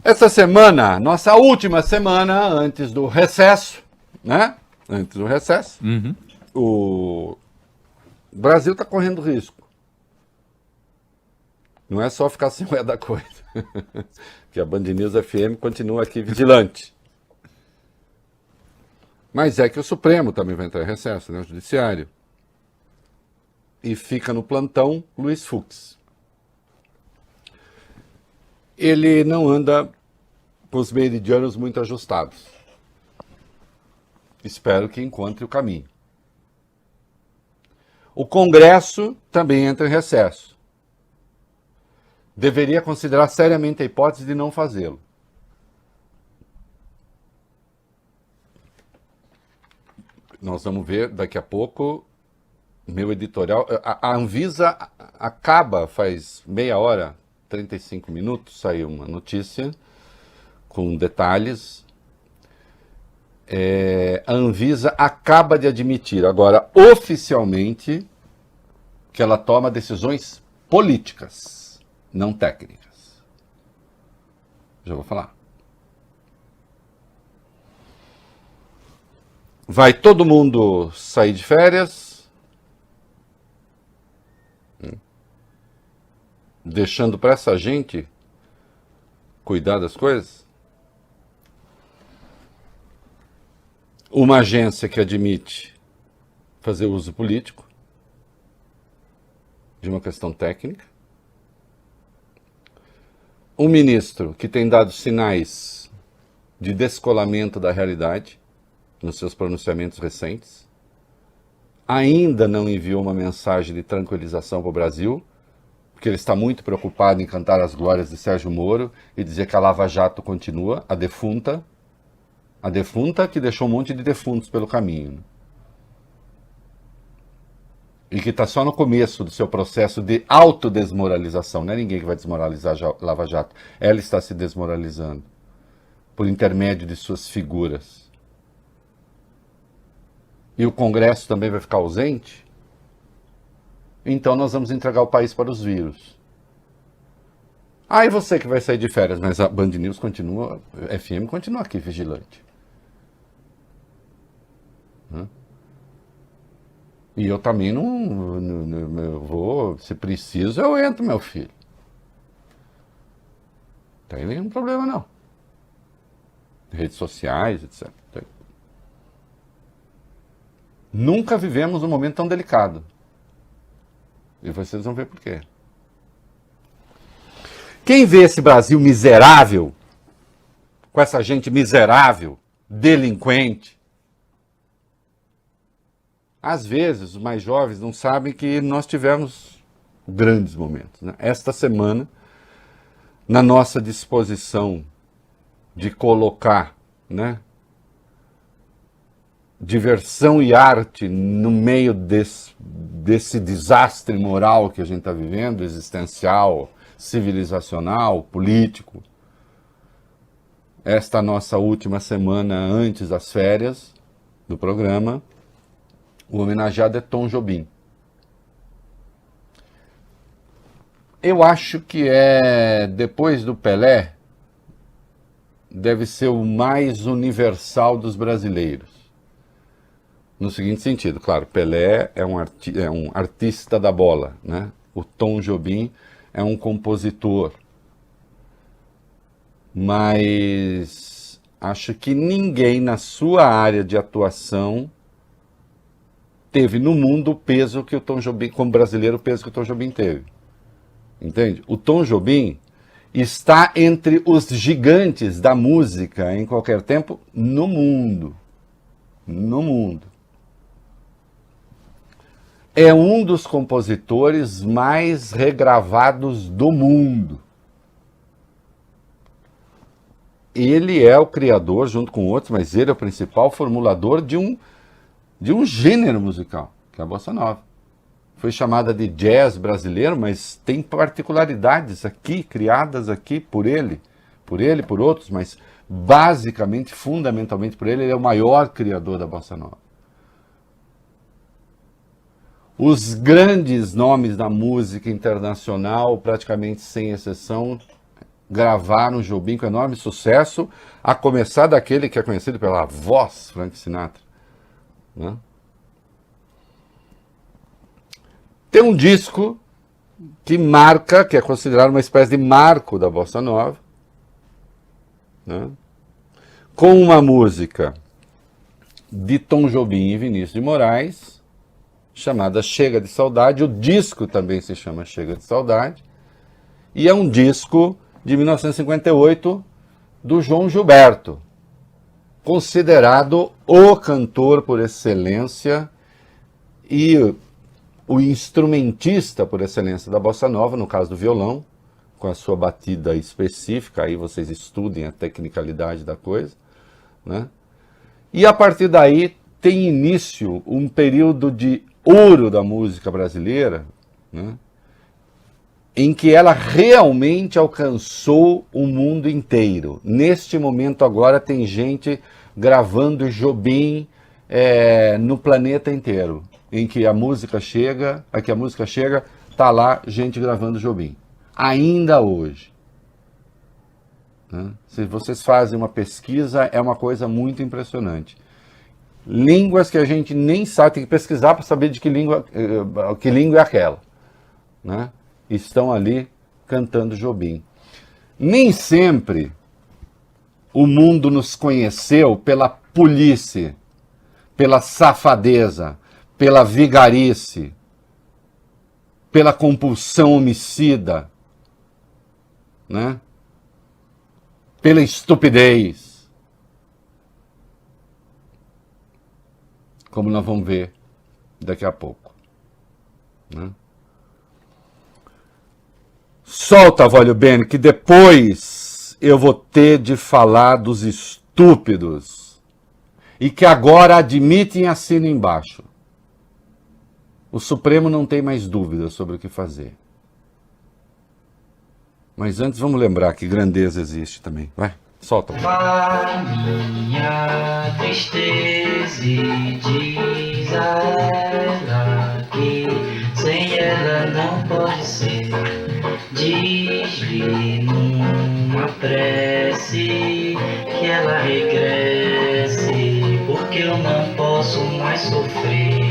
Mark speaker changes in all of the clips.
Speaker 1: Essa semana, nossa última semana antes do recesso, né? Antes do recesso, o Brasil está correndo risco. Não é só ficar sem moeda da coisa. Que a Band News FM continua aqui vigilante. Mas é que o Supremo também vai entrar em recesso, né? O Judiciário. E fica no plantão Luiz Fux. Ele não anda com os meridianos muito ajustados. Espero que encontre o caminho. O Congresso também entra em recesso. Deveria considerar seriamente a hipótese de não fazê-lo. Nós vamos ver daqui a pouco meu editorial. A Anvisa acaba, faz meia hora, 35 minutos, saiu uma notícia com detalhes. A Anvisa acaba de admitir agora oficialmente que ela toma decisões políticas, não técnicas. Já vou falar. Vai todo mundo sair de férias, deixando para essa gente cuidar das coisas? Uma agência que admite fazer uso político de uma questão técnica. Um ministro que tem dado sinais de descolamento da realidade nos seus pronunciamentos recentes. Ainda não enviou uma mensagem de tranquilização para o Brasil, porque ele está muito preocupado em cantar as glórias de Sérgio Moro e dizer que a Lava Jato continua, a defunta que deixou um monte de defuntos pelo caminho. E que está só no começo do seu processo de autodesmoralização. Não é ninguém que vai desmoralizar a Lava Jato. Ela está se desmoralizando por intermédio de suas figuras. E o Congresso também vai ficar ausente? Então nós vamos entregar o país para os vírus. E você que vai sair de férias, mas a Band News continua, a FM continua aqui vigilante. E eu também eu vou, se preciso, eu entro, meu filho. Não tem nenhum problema, não. Redes sociais, etc. Nunca vivemos um momento tão delicado. E vocês vão ver por quê. Quem vê esse Brasil miserável, com essa gente miserável, delinquente, às vezes os mais jovens não sabem que nós tivemos grandes momentos, né? Esta semana, na nossa disposição de colocar, né, diversão e arte no meio desse desastre moral que a gente está vivendo, existencial, civilizacional, político. Esta nossa última semana antes das férias do programa, o homenageado é Tom Jobim. Eu acho que depois do Pelé, deve ser o mais universal dos brasileiros. No seguinte sentido, claro, Pelé é um artista da bola, né? O Tom Jobim é um compositor. Mas acho que ninguém na sua área de atuação teve no mundo o peso que o Tom Jobim, como brasileiro, o peso que o Tom Jobim teve. Entende? O Tom Jobim está entre os gigantes da música em qualquer tempo no mundo. No mundo. É um dos compositores mais regravados do mundo. Ele é o criador, junto com outros, mas ele é o principal formulador de um gênero musical, que é a Bossa Nova. Foi chamada de jazz brasileiro, mas tem particularidades aqui, criadas aqui por ele, por outros, mas basicamente, fundamentalmente por ele é o maior criador da Bossa Nova. Os grandes nomes da música internacional, praticamente sem exceção, gravaram Jobim com enorme sucesso, a começar daquele que é conhecido pela voz, Frank Sinatra. Né? Tem um disco que marca, que é considerado uma espécie de marco da Bossa Nova, né? Com uma música de Tom Jobim e Vinícius de Moraes, chamada Chega de Saudade. O disco também se chama Chega de Saudade, e é um disco de 1958 do João Gilberto, considerado o cantor por excelência e o instrumentista por excelência da Bossa Nova, no caso do violão, com a sua batida específica, aí vocês estudem a tecnicalidade da coisa, né? E a partir daí tem início um período de ouro da música brasileira, né? Em que ela realmente alcançou o mundo inteiro. Neste momento agora tem gente gravando Jobim no planeta inteiro, em que a música chega, tá lá gente gravando Jobim. Ainda hoje. Né? Se vocês fazem uma pesquisa, é uma coisa muito impressionante. Línguas que a gente nem sabe, tem que pesquisar para saber de que língua é aquela. Né? Estão ali cantando Jobim. Nem sempre o mundo nos conheceu pela polícia, pela safadeza, pela vigarice, pela compulsão homicida, né? Pela estupidez. Como nós vamos ver daqui a pouco. Né? Solta, Vólio Bene, que depois eu vou ter de falar dos estúpidos e que agora admitem e assinam embaixo. O Supremo não tem mais dúvida sobre o que fazer. Mas antes vamos lembrar que grandeza existe também. Vai, solta.
Speaker 2: Vai minha tristeza e diz a ela que sem ela não pode ser. Diz-lhe numa prece que ela regresse, porque eu não posso mais sofrer.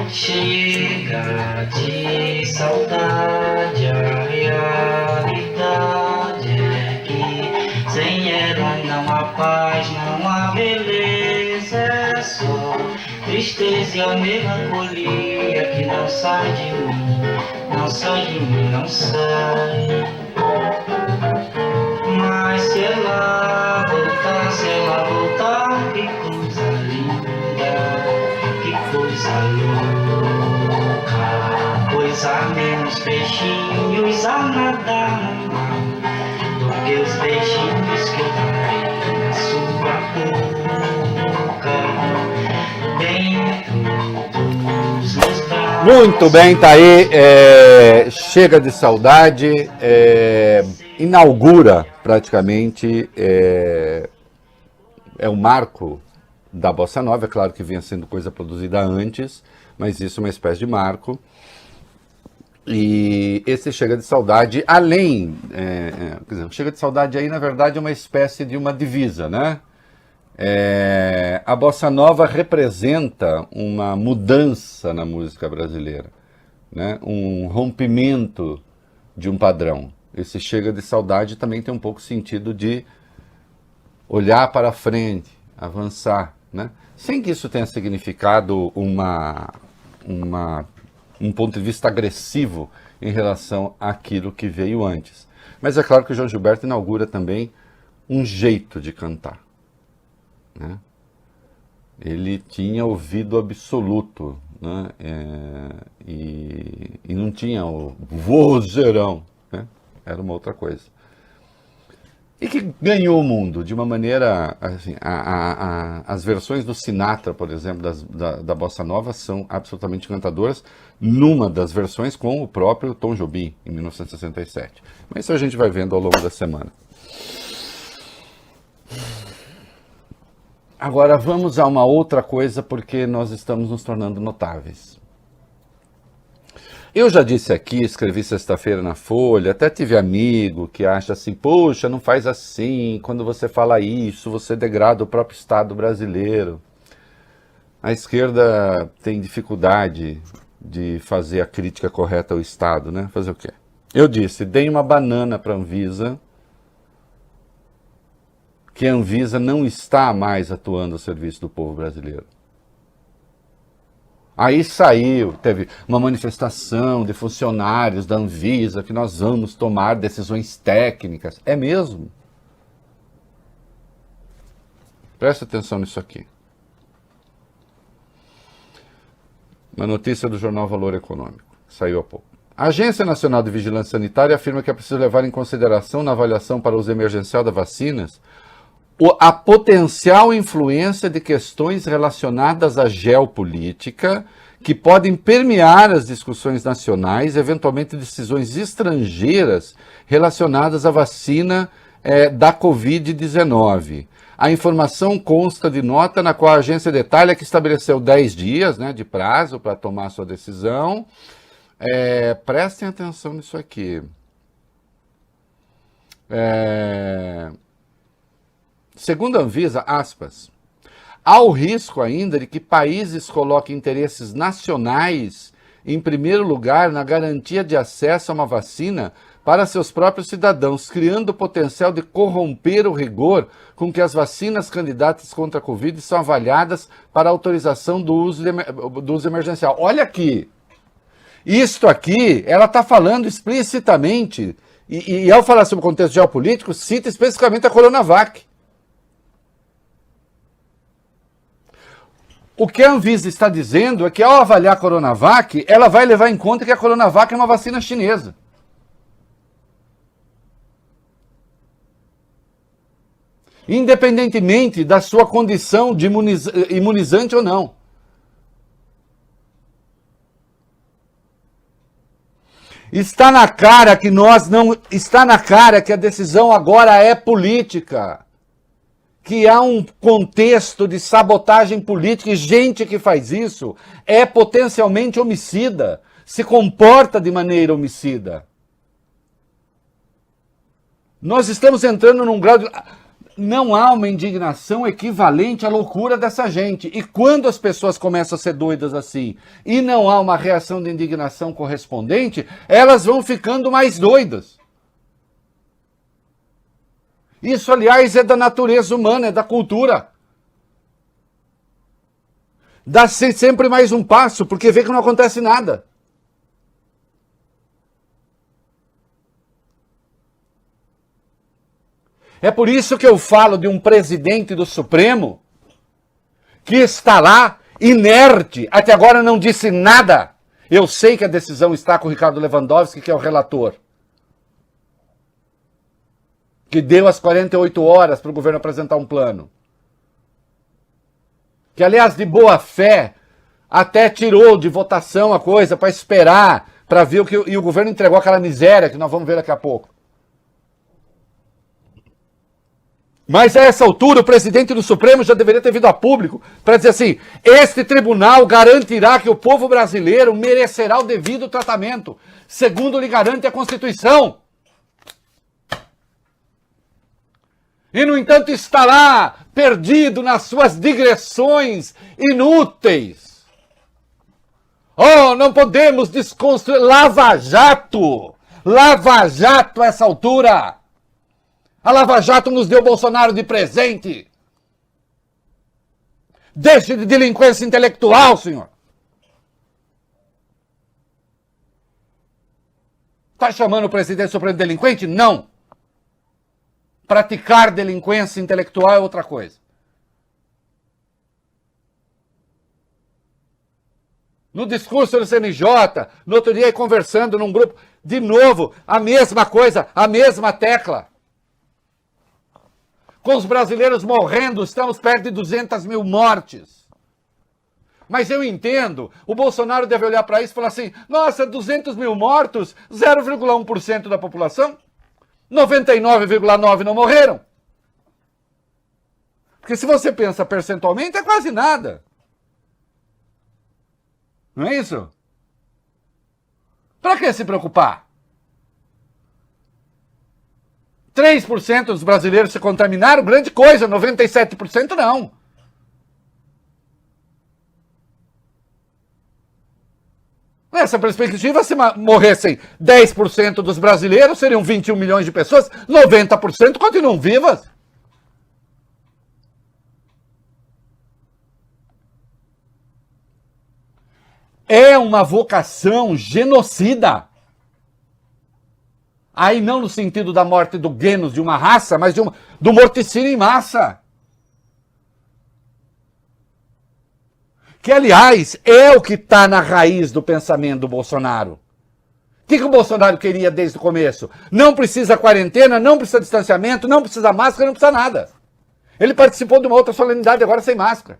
Speaker 2: Chega de saudade, a realidade é que sem ela não há paz, não há beleza, é só tristeza e a melancolia que não sai de mim, não sai de mim, não sai. Mas se ela voltar, que coisa linda, que coisa louca, pois há menos peixinhos a nadar no mar do que os beijinhos que eu darei na sua boca, dentro dos meus braços.
Speaker 1: Muito bem, tá aí. Chega de Saudade. Inaugura praticamente. É o marco da Bossa Nova. É claro que vinha sendo coisa produzida antes, mas isso é uma espécie de marco. E esse Chega de Saudade, além, quer dizer, Chega de Saudade aí, na verdade, é uma espécie de uma divisa, né? A Bossa Nova representa uma mudança na música brasileira, né? Um rompimento de um padrão. Esse Chega de Saudade também tem um pouco sentido de olhar para frente, avançar, né? Sem que isso tenha significado um ponto de vista agressivo em relação àquilo que veio antes. Mas é claro que o João Gilberto inaugura também um jeito de cantar, né? Ele tinha ouvido absoluto, né? E não tinha o vozeirão, né? Era uma outra coisa. E que ganhou o mundo de uma maneira, assim, as versões do Sinatra, por exemplo, da Bossa Nova são absolutamente encantadoras, numa das versões com o próprio Tom Jobim, em 1967. Mas isso a gente vai vendo ao longo da semana. Agora vamos a uma outra coisa, porque nós estamos nos tornando notáveis. Eu já disse aqui, escrevi sexta-feira na Folha, até tive amigo que acha assim, poxa, não faz assim, quando você fala isso, você degrada o próprio Estado brasileiro. A esquerda tem dificuldade de fazer a crítica correta ao Estado, né? Fazer o quê? Eu disse, dei uma banana para a Anvisa, que a Anvisa não está mais atuando ao serviço do povo brasileiro. Aí saiu, teve uma manifestação de funcionários da Anvisa que nós vamos tomar decisões técnicas. É mesmo? Presta atenção nisso aqui. Uma notícia do jornal Valor Econômico, saiu há pouco. A Agência Nacional de Vigilância Sanitária afirma que é preciso levar em consideração na avaliação para uso emergencial das vacinas a potencial influência de questões relacionadas à geopolítica que podem permear as discussões nacionais, eventualmente decisões estrangeiras relacionadas à vacina da Covid-19. A informação consta de nota na qual a agência detalha que estabeleceu 10 dias, né, de prazo para tomar sua decisão. Prestem atenção nisso aqui. Segundo a Anvisa, aspas, há o risco ainda de que países coloquem interesses nacionais em primeiro lugar na garantia de acesso a uma vacina para seus próprios cidadãos, criando o potencial de corromper o rigor com que as vacinas candidatas contra a Covid são avaliadas para autorização do uso emergencial. Olha aqui, isto aqui, ela está falando explicitamente, e ao falar sobre o contexto geopolítico, cita especificamente a Coronavac. O que a Anvisa está dizendo é que ao avaliar a Coronavac, ela vai levar em conta que a Coronavac é uma vacina chinesa. Independentemente da sua condição de imunizante ou não. Está na cara que está na cara que a decisão agora é política. Que há um contexto de sabotagem política e gente que faz isso é potencialmente homicida, se comporta de maneira homicida. Nós estamos entrando num grau de... Não há uma indignação equivalente à loucura dessa gente. E quando as pessoas começam a ser doidas assim e não há uma reação de indignação correspondente, elas vão ficando mais doidas. Isso, aliás, é da natureza humana, é da cultura. Dá-se sempre mais um passo, porque vê que não acontece nada. É por isso que eu falo de um presidente do Supremo que está lá, inerte, até agora não disse nada. Eu sei que a decisão está com o Ricardo Lewandowski, que é o relator. Que deu as 48 horas para o governo apresentar um plano. Que, aliás, de boa fé, até tirou de votação a coisa para esperar, para ver o que... E o governo entregou aquela miséria que nós vamos ver daqui a pouco. Mas a essa altura o presidente do Supremo já deveria ter vindo a público para dizer assim, este tribunal garantirá que o povo brasileiro merecerá o devido tratamento, segundo lhe garante a Constituição. E, no entanto, está lá, perdido nas suas digressões inúteis. Oh, não podemos desconstruir... Lava Jato! Lava Jato a essa altura! A Lava Jato nos deu Bolsonaro de presente! Deixe de delinquência intelectual, senhor! Está chamando o presidente Supremo de delinquente? Não! Praticar delinquência intelectual é outra coisa. No discurso do CNJ, no outro dia conversando num grupo, de novo, a mesma coisa, a mesma tecla. Com os brasileiros morrendo, estamos perto de 200 mil mortes. Mas eu entendo, o Bolsonaro deve olhar para isso e falar assim, nossa, 200 mil mortos, 0,1% da população? 99,9% não morreram. Porque se você pensa percentualmente, é quase nada. Não é isso? Para que se preocupar? 3% dos brasileiros se contaminaram, grande coisa, 97% não. Nessa perspectiva, se morressem 10% dos brasileiros, seriam 21 milhões de pessoas, 90% continuam vivas. É uma vocação genocida. Aí não no sentido da morte do genus de uma raça, mas do morticínio em massa. Que, aliás, é o que está na raiz do pensamento do Bolsonaro. O que o Bolsonaro queria desde o começo? Não precisa quarentena, não precisa distanciamento, não precisa máscara, não precisa nada. Ele participou de uma outra solenidade agora sem máscara.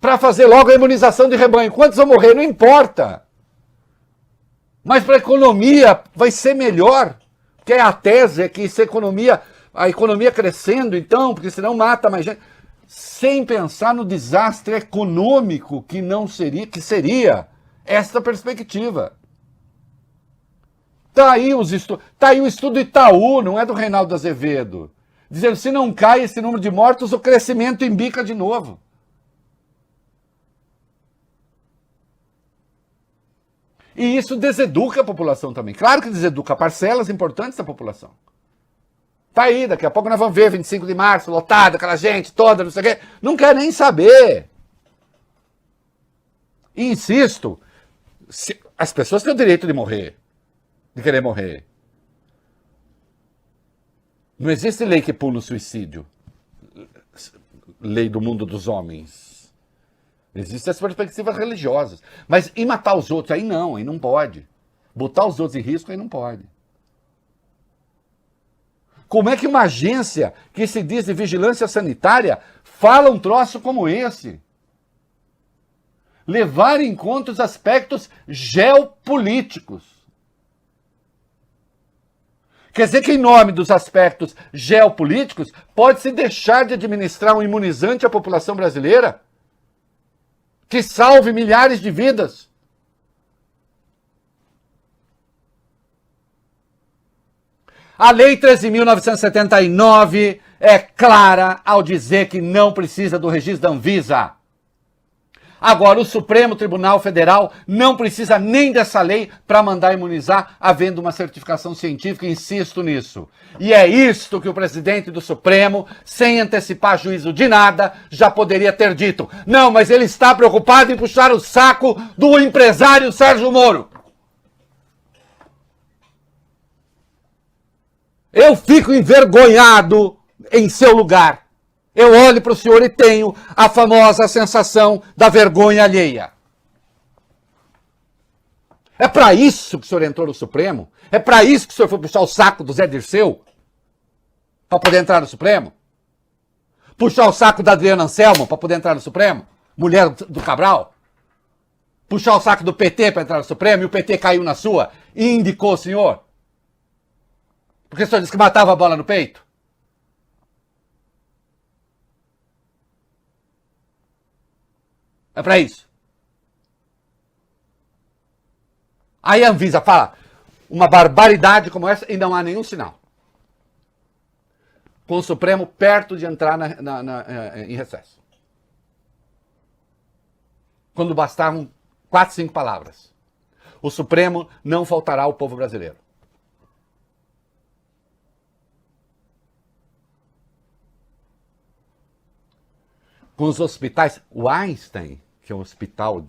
Speaker 1: Para fazer logo a imunização de rebanho. Quantos vão morrer? Não importa. Mas para a economia vai ser melhor. Porque a tese é que se a economia crescendo, então, porque senão mata mais gente. Sem pensar no desastre econômico que seria esta perspectiva. Tá aí o estudo Itaú, não é do Reinaldo Azevedo, dizendo que se não cai esse número de mortos, o crescimento embica de novo. E isso deseduca a população também. Claro que deseduca parcelas importantes da população. Tá aí, daqui a pouco nós vamos ver 25 de março, lotado, aquela gente toda, não sei o quê. Não quer nem saber. E insisto, as pessoas têm o direito de morrer, de querer morrer. Não existe lei que pula o suicídio. Lei do mundo dos homens. Existem as perspectivas religiosas. Mas e matar os outros? Aí não pode. Botar os outros em risco, aí não pode. Como é que uma agência que se diz de vigilância sanitária fala um troço como esse? Levar em conta os aspectos geopolíticos. Quer dizer que, em nome dos aspectos geopolíticos, pode-se deixar de administrar um imunizante à população brasileira que salve milhares de vidas? A Lei 13.979 é clara ao dizer que não precisa do registro da Anvisa. Agora, o Supremo Tribunal Federal não precisa nem dessa lei para mandar imunizar, havendo uma certificação científica, insisto nisso. E é isto que o presidente do Supremo, sem antecipar juízo de nada, já poderia ter dito. Não, mas ele está preocupado em puxar o saco do empresário Sérgio Moro. Eu fico envergonhado em seu lugar. Eu olho para o senhor e tenho a famosa sensação da vergonha alheia. É para isso que o senhor entrou no Supremo? É para isso que o senhor foi puxar o saco do Zé Dirceu? Para poder entrar no Supremo? Puxar o saco da Adriana Anselmo para poder entrar no Supremo? Mulher do Cabral? Puxar o saco do PT para entrar no Supremo e o PT caiu na sua e indicou o senhor? Porque o senhor disse que matava a bola no peito? É para isso. Aí a Anvisa fala uma barbaridade como essa e não há nenhum sinal. Com o Supremo perto de entrar em recesso. Quando bastavam 4, 5 palavras. O Supremo não faltará ao povo brasileiro. Com os hospitais, o Einstein, que é um hospital,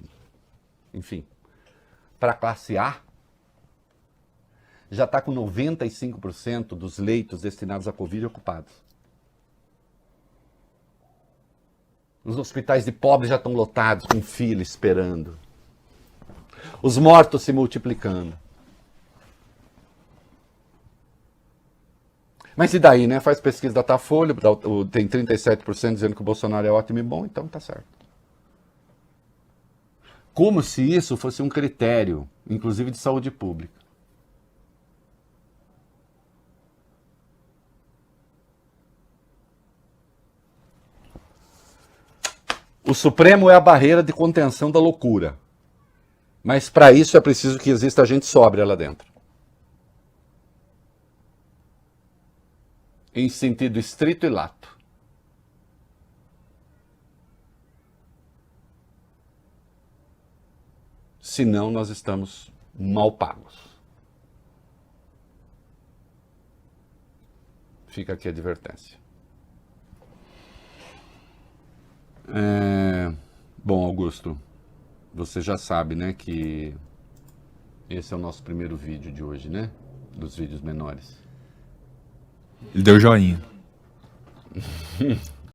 Speaker 1: enfim, para classe A, já está com 95% dos leitos destinados à Covid ocupados. Os hospitais de pobres já estão lotados, com fila esperando. Os mortos se multiplicando. Mas e daí, né? Faz pesquisa da Datafolha, tem 37% dizendo que o Bolsonaro é ótimo e bom, então tá certo. Como se isso fosse um critério, inclusive de saúde pública. O Supremo é a barreira de contenção da loucura. Mas para isso é preciso que exista gente sóbria lá dentro. Em sentido estrito e lato. Senão nós estamos mal pagos. Fica aqui a advertência. Bom, Augusto, você já sabe, né, que esse é o nosso primeiro vídeo de hoje, né? Dos vídeos menores.
Speaker 3: Ele deu joinha.